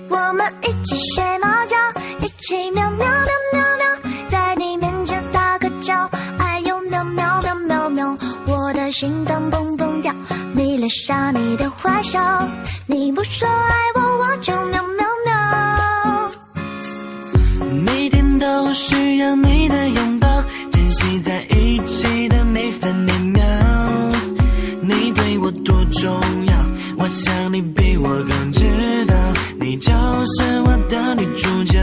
我们一起睡猫觉，一起喵喵喵喵喵，在你面前撒个娇，哎呦喵喵喵喵喵，我的心脏蹦蹦跳，迷恋上你的坏笑，你不说爱我，我就喵喵喵。每天都需要你的拥抱，珍惜在一起的每分每秒，你对我多重要，我想你比我更知道，你就是我的女主角。